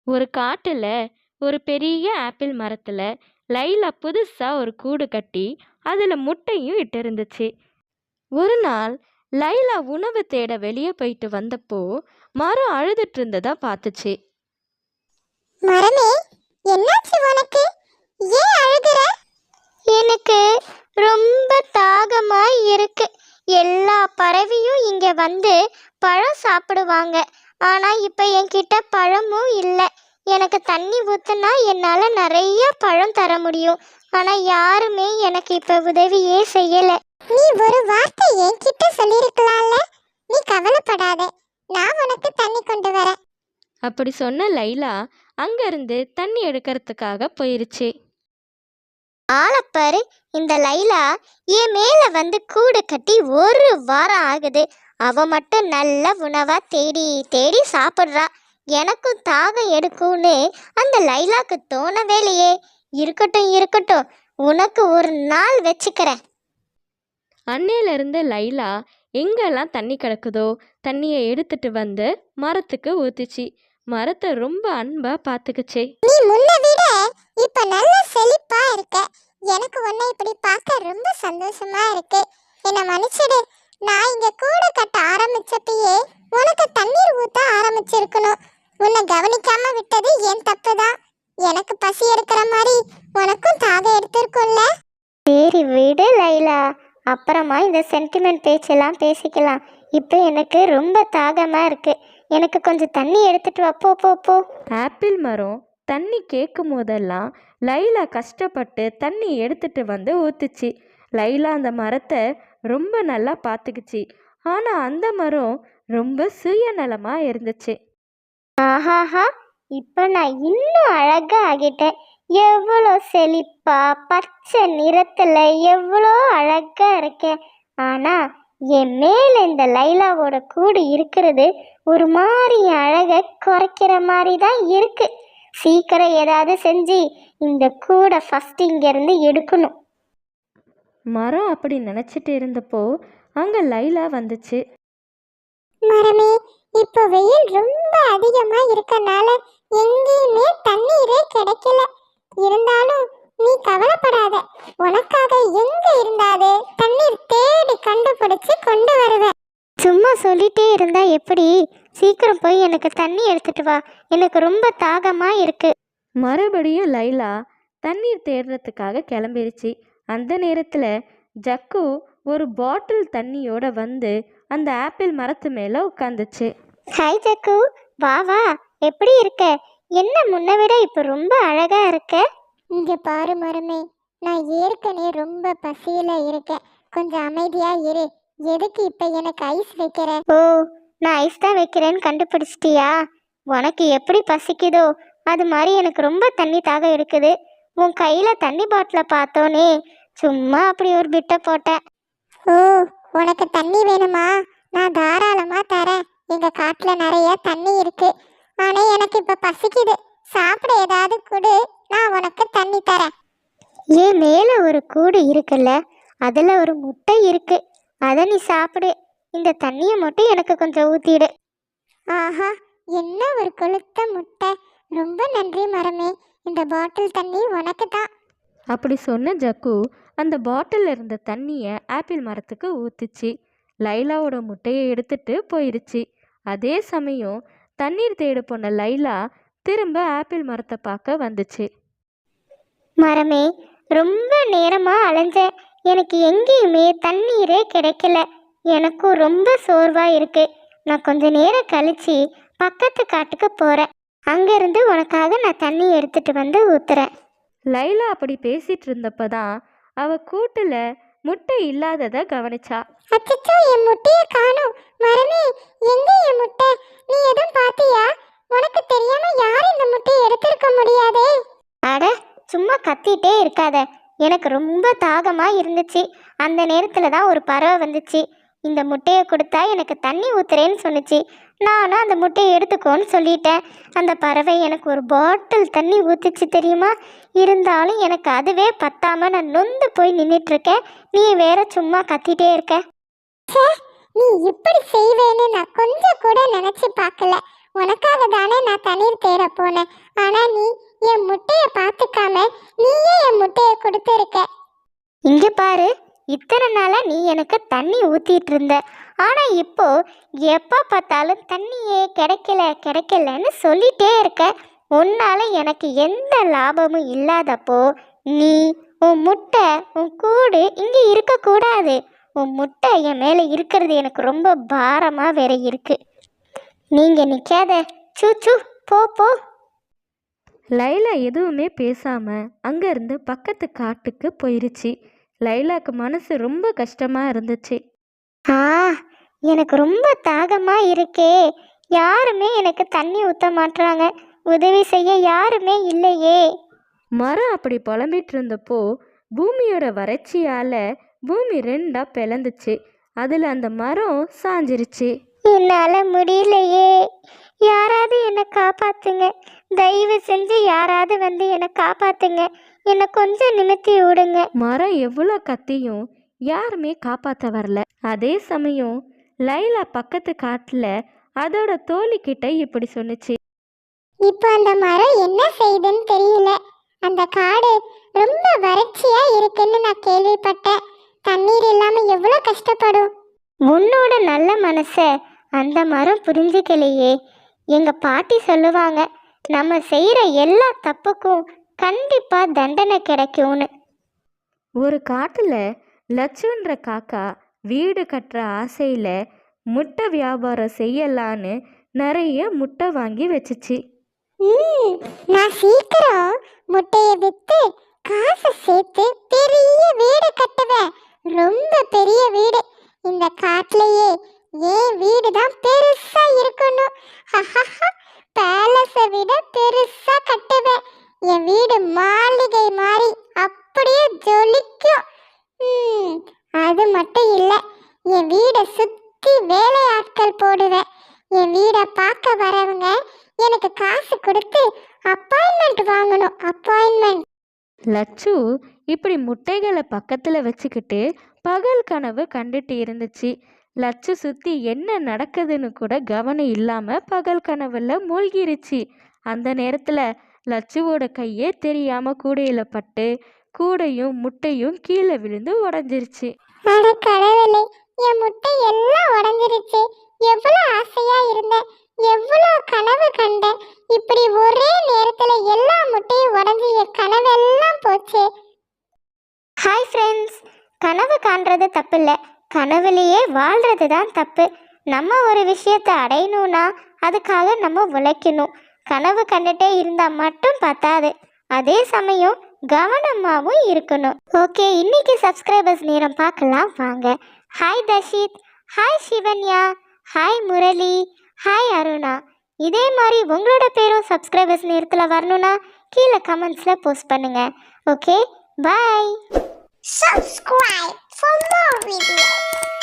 ஒரு காட்டுல ஒரு பெரிய ஆப்பிள் மரத்துல லைலா புதுசா ஒரு கூடு கட்டி அதுல முட்டையும் இட்டு இருந்துச்சு. ஒரு நாள் லைலா உணவு தேட வெளியே போயிட்டு வந்தப்போ மரம் அழுதுட்டு இருந்ததா பார்த்துச்சு. மரமே, என்னாச்சு உனக்கு? ஏன் அழுகுற? எனக்கு ரொம்ப தாகமா இருக்கு. எல்லா பறவையும் இங்க வந்து பழம் சாப்பிடுவாங்க. ஆனா இப்ப என்கிட்ட பழமும் இல்லை. எனக்கு தண்ணி ஊத்துனா என்னால நிறைய பழம் தர முடியும். ஆனா யாருமே எனக்கு இப்ப உதவியே செய்யல. நீ ஒரு வார்த்தை என்கிட்ட சொல்லிருக்கலாம்ல. நீ கவலைப்படாத, நான் உனக்கு தண்ணி கொண்டு வரேன். அப்படி சொன்ன லைலா அங்கிருந்து தண்ணி எடுக்கிறதுக்காக போயிருச்சு. ஆளப்பாரு, இந்த லைலா என் மேல வந்து கூடு கட்டி ஒரு வாரம் ஆகுது. அவ மட்டும் நல்ல உணவா தேடி தேடி சாப்பிட்றா. எனக்கும் தாகம் எடுக்கும்னு அந்த லைலாக்கு தோணவே இல்லையே. இருக்கட்டும் இருக்கட்டும், உனக்கு ஒரு நாள் வச்சுக்கிறேன். அன்னையிலிருந்து லைலா எங்கெல்லாம் தண்ணி கிடக்குதோ தண்ணியை எடுத்துட்டு வந்து மரத்துக்கு ஊத்துச்சு. மரத்தை ரொம்ப அன்பா பார்த்துக்குச்சு. நீ முன்ன விட இப்ப நல்ல செழிப்பா இருக்க. எனக்கு உன்னை இப்படி பார்க்க ரொம்ப சந்தோஷமா இருக்கு. என்ன மன்னிச்சிடு. நான் இங்க கூடு கட்ட ஆரம்பிச்சப்பயே உனக்கு தண்ணீர் ஊத்த ஆரம்பிச்சிருக்கணும். உன்னை கவனிக்காம விட்டது என் தப்பு தான். எனக்கு பசி எடுக்கிற மாதிரி உனக்கும் தாகம் எடுத்திருக்கும்ல. சரி விடு லைலா, அப்புறமா இந்த சென்டிமெண்ட் பேச்செல்லாம் பேசிக்கலாம். இப்போ எனக்கு ரொம்ப தாகமா இருக்கு. எனக்கு கொஞ்சம் தண்ணி எடுத்துட்டு வா. போ போ போ. ஆப்பிள் மரம் தண்ணி கேட்கும் போதெல்லாம் லைலா கஷ்டப்பட்டு தண்ணி எடுத்துட்டு வந்து ஊத்துச்சு. லைலா அந்த மரத்தை ரொம்ப நல்லா பார்த்துக்குச்சு. ஆனால் அந்த மரம் ரொம்ப சுயநலமாக இருந்துச்சு. ஆஹாஹா, இப்போ நான் இன்னும் அழகா ஆகிட்டேன். எவ்வளோ செழிப்பா பச்சை நிறத்துல எவ்வளோ அழகா இருக்கேன். ஆனா என் மேல இந்த லைலாவோட கூடு இருக்கிறது ஒரு மாதிரி அழகை குறைக்கிற மாதிரி தான் இருக்கு. சீக்கிரம் ஏதாவது செஞ்சு இந்த கூடை ஃபர்ஸ்ட் இங்கேருந்து எடுக்கணும். மரம் அப்படி நினச்சிட்டு இருந்தப்போ அங்கே லைலா வந்துச்சு. மரமே, இப்போ வெயில் ரொம்ப அதிகமா இருக்கனால எங்கேயுமே தண்ணீரே கிடைக்கல. இருந்தாலும் நீ கவலைப்படாத, உனக்காக எங்க இருந்தாது தண்ணீர் தேடி கண்டுபிடிச்சு கொண்டு வருவேன். சும்மா சொல்லிட்டே இருந்தா எப்படி? சீக்கிரம் போய் எனக்கு தண்ணி எடுத்துட்டு வா. எனக்கு ரொம்ப தாகமா இருக்கு. மறுபடியும் லைலா தண்ணீர் தேடுறதுக்காக கிளம்பிருச்சு. அந்த நேரத்தில் ஜக்கு ஒரு பாட்டில் தண்ணியோட வந்து அந்த ஆப்பிள் மரத்து மேலே உட்காந்துச்சு. ஹாய் ஜக்கு, வா வா. எப்படி இருக்க? என்ன முன்ன விட இப்போ ரொம்ப அழகா இருக்க. இங்க பாரு மரமே, நான் ஏற்கனவே ரொம்ப பசியில இருக்கேன். கொஞ்சம் அமைதியா இரு. எதுக்கு இப்ப எனக்கு ஐஸ் வைக்கிற? ஓ, நான் ஐஸ் தான் வைக்கிறேன்னு கண்டுபிடிச்சிட்டியா? உனக்கு எப்படி பசிக்குதோ அது மாதிரி எனக்கு ரொம்ப தண்ணி தாக இருக்குது. உன் கையில தண்ணி பாட்டில பார்த்தோன்னே சும்மா அப்படி ஒரு பிட்டை போட்டேன். ஓ, உனக்கு தண்ணி வேணுமா? நான் தாராளமா தரேன். எங்க காட்டுல நிறைய தண்ணி இருக்கு. ஆனா எனக்கு இப்ப பசிக்குது. சாப்பிட ஏதாவது கொடு, நான் உனக்கு தண்ணி தரேன். ஏன் மேல ஒரு கூடு இருக்குல்ல, அதுல ஒரு முட்டை இருக்கு. அதை நீ சாப்பிடு. இந்த தண்ணியை மட்டும் எனக்கு கொஞ்சம் ஊத்திடு. ஆஹா, என்ன ஒரு கொளுத்த முட்டை. ரொம்ப நன்றி மரமே. இந்த பாட்டில் தண்ணி உனக்கு தான். அப்படி சொன்ன ஜக்கு அந்த பாட்டில் இருந்த தண்ணியை ஆப்பிள் மரத்துக்கு ஊத்துச்சு. லைலாவோட முட்டையை எடுத்துட்டு போயிருச்சு. அதே சமயம் தண்ணீர் தேட போன லைலா திரும்ப ஆப்பிள் மரத்தை பார்க்க வந்துச்சு. மரமே, ரொம்ப நேரமா அலைஞ்சேன். எனக்கு எங்கேயுமே தண்ணீரே கிடைக்கல. எனக்கும் ரொம்ப சோர்வா இருக்கு. நான் கொஞ்ச நேரம் கழிச்சு பக்கத்து காட்டுக்கு போறேன். அங்கிருந்து உனக்காக நான் தண்ணி எடுத்துட்டு வந்து ஊத்துறேன். லைலா அப்படி பேசிட்டு இருந்தப்பதான் அவ கூட்டுல முட்டை இல்லாததை கவனிச்சா. அச்சச்சோ, என் முட்டைய காணோம். மரமே, எங்க என் முட்டை? நீ எதுவும் பாத்தியா? உனக்கு தெரியாம யாரும் இந்த முட்டையை எடுத்திருக்க முடியாதே. அட, சும்மா கத்திட்டே இருக்காத. எனக்கு ரொம்ப தாகமா இருந்துச்சு. அந்த நேரத்துல தான் ஒரு பறவை வந்துச்சு. இந்த முட்டையை கொடுத்தா எனக்கு தண்ணி ஊத்துறேன்னு சொன்னுச்சு. நானும் அந்த முட்டையை எடுத்துக்கோன்னு சொல்லிட்டேன். அந்த பறவை எனக்கு ஒரு பாட்டில் தண்ணி ஊத்துச்சு தெரியுமா? இருந்தாலும் எனக்கு அதுவே பத்தாம நான் நொந்து போய் நின்றுட்டு இருக்கேன். நீ வேற சும்மா கத்திட்டே இருக்க. நீ இப்படி செய்வேன்னு நான் கொஞ்சம் கூட நினைச்சு பார்க்கல. உனக்காக தானே நான் தண்ணீர் தேட போனேன். ஆனா நீ என் முட்டையை பார்த்துக்காம நீயே என் முட்டையை கொடுத்துருக்க. இங்க பாரு, இத்தனை நாளா நீ எனக்கு தண்ணி ஊத்திட்டு இருந்த. ஆனா இப்போ எப்ப பார்த்தாலும் தண்ணியே கிடைக்கல கிடைக்கலன்னு சொல்லிட்டே இருக்க. உன்னால எனக்கு எந்த லாபமும் இல்லாதப்போ நீ உன் முட்டை உன் கூடு இங்க இருக்கக்கூடாது. உன் முட்டை என் மேல இருக்கிறது எனக்கு ரொம்ப பாரமா வேற இருக்கு. நீங்க நிக்காத, சூச்சு போ போ. லைலா எதுவுமே பேசாம அங்கேருந்து பக்கத்து காட்டுக்கு போயிருச்சு. லைலாக்கு மனசு ரொம்ப கஷ்டமா இருந்துச்சு. ஆ, எனக்கு ரொம்ப தாகமா இருக்கே. யாருமே எனக்கு தண்ணி ஊத்த மாட்றாங்க. உதவி செய்ய யாருமே இல்லையே. மரம் அப்படி புலம்பிட்டு இருந்தப்போ பூமியோட வறட்சியால பூமி ரெண்டா பிளந்துச்சு. அதில் அந்த மரம் சாஞ்சிருச்சு. என்னால முடியலையே. யாராவது என்னை காப்பாத்துங்க. தயவு செஞ்சு யாராவது வந்து என்னை காப்பாத்துங்க. என்னை கொஞ்சம் நிமித்தி விடுங்க. மரம் எவ்வளோ கத்தியும் யாருமே காப்பாற்ற வரல. அதே சமயம் லைலா பக்கத்து காட்டில் அதோட தோழிக்கிட்ட இப்படி சொன்னுச்சு. இப்போ அந்த மரம் என்ன செய்யுதுன்னு தெரியல. அந்த காடு ரொம்ப வறட்சியா இருக்குன்னு நான் கேள்விப்பட்டேன். தண்ணீர் இல்லாம எவ்வளோ கஷ்டப்படும். உன்னோட நல்ல மனச அந்த மரம் புரிஞ்சுக்கலையே. எங்க பாட்டி சொல்லுவாங்க, நம்ம செய்யற எல்லா தப்புக்கும் கண்டிப்பா தண்டனை கிடைக்கும்னு. ஒரு காட்டில் லட்சுன்ற காக்கா வீடு கட்டுற ஆசையில் முட்டை வியாபாரம் செய்யலான்னு நிறைய முட்டை வாங்கி வச்சுச்சு. நான் சீக்கிரம் முட்டையை வித்து காசை சேர்த்து பெரிய வீடு கட்டுவேன். ரொம்ப பெரிய வீடு. இந்த காட்டிலேயே என் வீடு தான் பெருசா இருக்கணும். பேலஸை விட பெருசா கட்டுவேன். என் வீடு மாளிகை மாதிரி அப்படியே ஜொலிக்கும். அது மட்டும் இல்லை, என் வீடை சுத்தி வேலையாட்கள் போடுவேன். என் வீடை பார்க்க வரவங்க எனக்கு காசு கொடுத்து அப்பாயின்மெண்ட் வாங்கணும். அப்பாயின்மெண்ட். லட்சு இப்படி முட்டைகளை பக்கத்தில் வச்சுக்கிட்டு பகல் கனவு கண்டுட்டு இருந்துச்சு. லட்சு சுற்றி என்ன நடக்குதுன்னு கூட கவனம் இல்லாமல் பகல் கனவுல மூழ்கிருச்சு. அந்த நேரத்தில் லட்சுவோட கையே தெரியாமல் கூடையில் பட்டு கூடையும் முட்டையும் கீழே விழுந்து உடஞ்சிருச்சு. அட கடவுளே, என் முட்டை எல்லாம் உடஞ்சிருச்சு. எவ்வளோ ஆசையா இருந்தேன், எவ்வளோ கனவு கண்டேன். இப்படி ஒரே நேரத்துல எல்லா முட்டையும் உடஞ்சி என் கனவெல்லாம் போச்சு. ஹாய் ஃப்ரெண்ட்ஸ், கனவு காண்றது தப்பு இல்லை, கனவுலேயே வாழ்றது தான் தப்பு. நம்ம ஒரு விஷயத்தை அடையணும்னா அதுக்காக நம்ம உழைக்கணும். கனவு கண்டுட்டே இருந்தால் மட்டும் பத்தாது, அதே சமயம் கவனமாகவும் இருக்கணும். ஓகே, இன்னைக்கு சப்ஸ்கிரைபர்ஸ் நேரம் பார்க்கலாம் வாங்க. Hi Darshith, hi Shivanya, hi Murali, hi Aruna. இதே மாதிரி உங்களோட பேரும் சப்ஸ்கிரைபர்ஸ் நேரத்தில் வரணும்னா கீழே கமெண்ட்ஸில் போஸ்ட் பண்ணுங்க. Okay, bye. Subscribe for more videos.